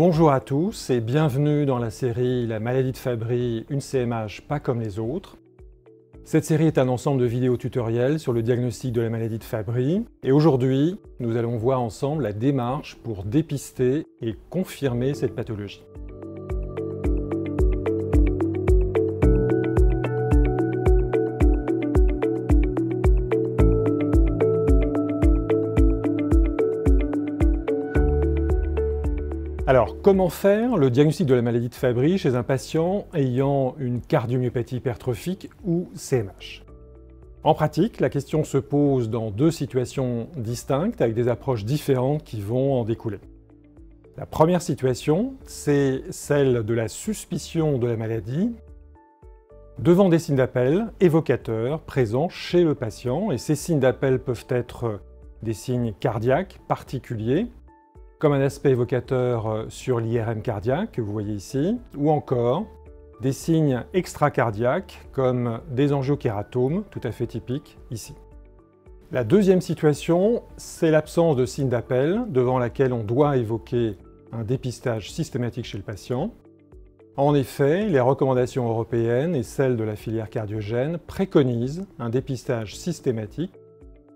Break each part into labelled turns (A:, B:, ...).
A: Bonjour à tous et bienvenue dans la série La maladie de Fabry, une CMH pas comme les autres. Cette série est un ensemble de vidéos tutoriels sur le diagnostic de la maladie de Fabry et aujourd'hui, nous allons voir ensemble la démarche pour dépister et confirmer cette pathologie. Alors, comment faire le diagnostic de la maladie de Fabry chez un patient ayant une cardiomyopathie hypertrophique ou CMH? En pratique, la question se pose dans deux situations distinctes avec des approches différentes qui vont en découler. La première situation, c'est celle de la suspicion de la maladie devant des signes d'appel évocateurs présents chez le patient, et ces signes d'appel peuvent être des signes cardiaques particuliers, comme un aspect évocateur sur l'IRM cardiaque que vous voyez ici, ou encore des signes extracardiaques comme des angiokératomes tout à fait typiques ici. La deuxième situation, c'est l'absence de signes d'appel devant laquelle on doit évoquer un dépistage systématique chez le patient. En effet, les recommandations européennes et celles de la filière cardiogène préconisent un dépistage systématique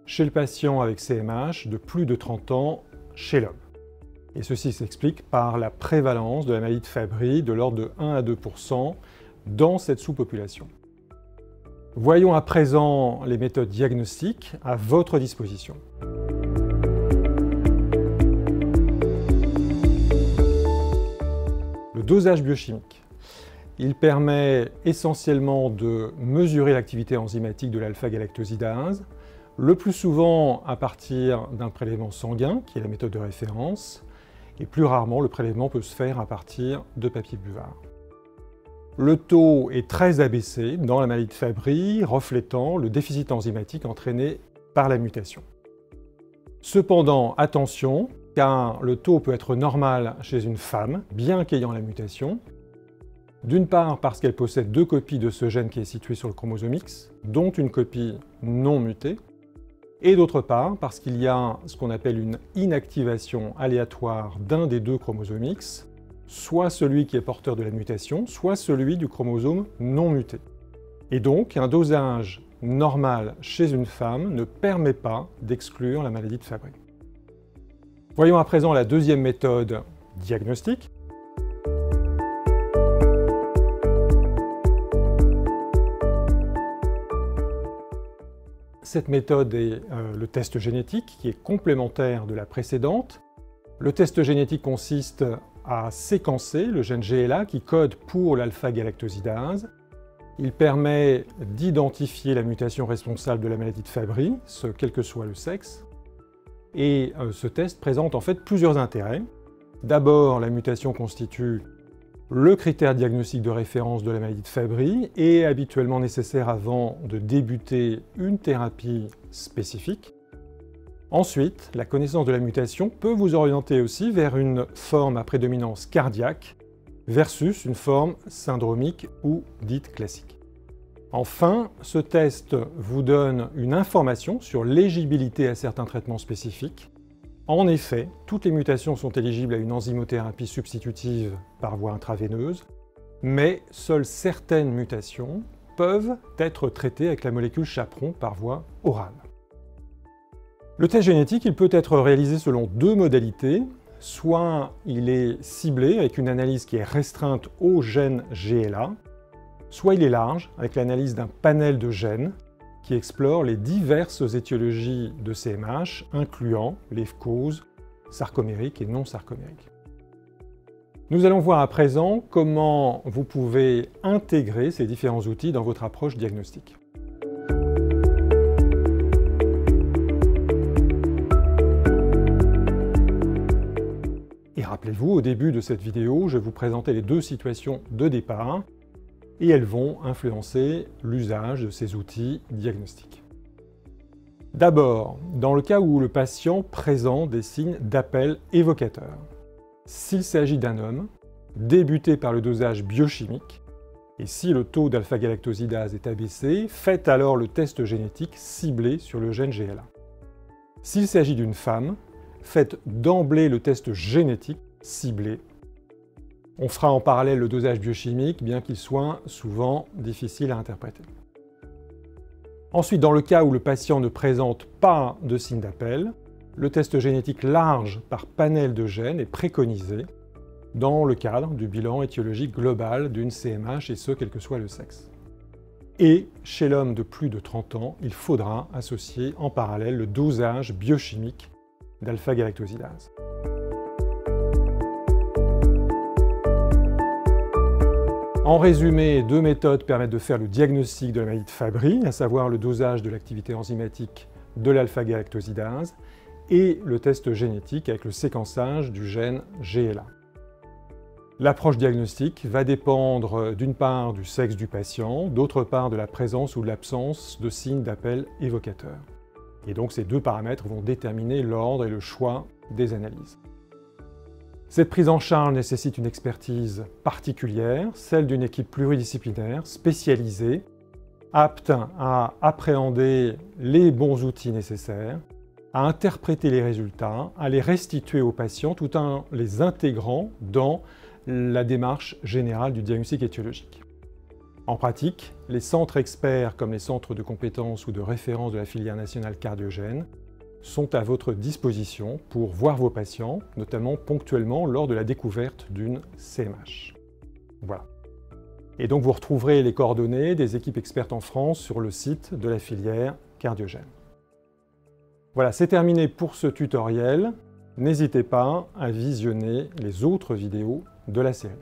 A: chez le patient avec CMH de plus de 30 ans chez l'homme. Et ceci s'explique par la prévalence de la maladie de Fabry de l'ordre de 1 à 2% dans cette sous-population. Voyons à présent les méthodes diagnostiques à votre disposition. Le dosage biochimique. Il permet essentiellement de mesurer l'activité enzymatique de l'alpha-galactosidase, le plus souvent à partir d'un prélèvement sanguin, qui est la méthode de référence, et plus rarement, le prélèvement peut se faire à partir de papier buvard. Le taux est très abaissé dans la maladie de Fabry, reflétant le déficit enzymatique entraîné par la mutation. Cependant, attention, car le taux peut être normal chez une femme, bien qu'ayant la mutation, d'une part parce qu'elle possède deux copies de ce gène qui est situé sur le chromosome X, dont une copie non mutée, et d'autre part parce qu'il y a ce qu'on appelle une inactivation aléatoire d'un des deux chromosomes X, soit celui qui est porteur de la mutation, soit celui du chromosome non muté. Et donc, un dosage normal chez une femme ne permet pas d'exclure la maladie de Fabry. Voyons à présent la deuxième méthode diagnostique. Cette méthode est le test génétique qui est complémentaire de la précédente. Le test génétique consiste à séquencer le gène GLA qui code pour l'alpha-galactosidase. Il permet d'identifier la mutation responsable de la maladie de Fabry, quel que soit le sexe. Et ce test présente en fait plusieurs intérêts. D'abord, la mutation constitue le critère diagnostique de référence de la maladie de Fabry est habituellement nécessaire avant de débuter une thérapie spécifique. Ensuite, la connaissance de la mutation peut vous orienter aussi vers une forme à prédominance cardiaque versus une forme syndromique ou dite classique. Enfin, ce test vous donne une information sur l'éligibilité à certains traitements spécifiques. En effet, toutes les mutations sont éligibles à une enzymothérapie substitutive par voie intraveineuse, mais seules certaines mutations peuvent être traitées avec la molécule chaperon par voie orale. Le test génétique, il peut être réalisé selon deux modalités. Soit il est ciblé avec une analyse qui est restreinte au gène GLA, soit il est large avec l'analyse d'un panel de gènes qui explore les diverses étiologies de CMH, incluant les causes sarcomériques et non sarcomériques. Nous allons voir à présent comment vous pouvez intégrer ces différents outils dans votre approche diagnostique. Et rappelez-vous, au début de cette vidéo, je vous présentais les deux situations de départ, et elles vont influencer l'usage de ces outils diagnostiques. D'abord, dans le cas où le patient présente des signes d'appel évocateur. S'il s'agit d'un homme, débutez par le dosage biochimique, et si le taux d'alpha-galactosidase est abaissé, faites alors le test génétique ciblé sur le gène GLA. S'il s'agit d'une femme, faites d'emblée le test génétique ciblé On fera en parallèle le dosage biochimique, bien qu'il soit souvent difficile à interpréter. Ensuite, dans le cas où le patient ne présente pas de signe d'appel, le test génétique large par panel de gènes est préconisé dans le cadre du bilan étiologique global d'une CMH, et ce, quel que soit le sexe. Et chez l'homme de plus de 30 ans, il faudra associer en parallèle le dosage biochimique d'alpha-galactosidase. En résumé, deux méthodes permettent de faire le diagnostic de la maladie de Fabry, à savoir le dosage de l'activité enzymatique de l'alpha-galactosidase et le test génétique avec le séquençage du gène GLA. L'approche diagnostique va dépendre d'une part du sexe du patient, d'autre part de la présence ou de l'absence de signes d'appel évocateurs. Et donc ces deux paramètres vont déterminer l'ordre et le choix des analyses. Cette prise en charge nécessite une expertise particulière, celle d'une équipe pluridisciplinaire, spécialisée, apte à appréhender les bons outils nécessaires, à interpréter les résultats, à les restituer aux patients tout en les intégrant dans la démarche générale du diagnostic étiologique. En pratique, les centres experts comme les centres de compétences ou de référence de la filière nationale cardiogène sont à votre disposition pour voir vos patients, notamment ponctuellement lors de la découverte d'une CMH. Voilà. Et donc vous retrouverez les coordonnées des équipes expertes en France sur le site de la filière cardiogène. Voilà, c'est terminé pour ce tutoriel. N'hésitez pas à visionner les autres vidéos de la série.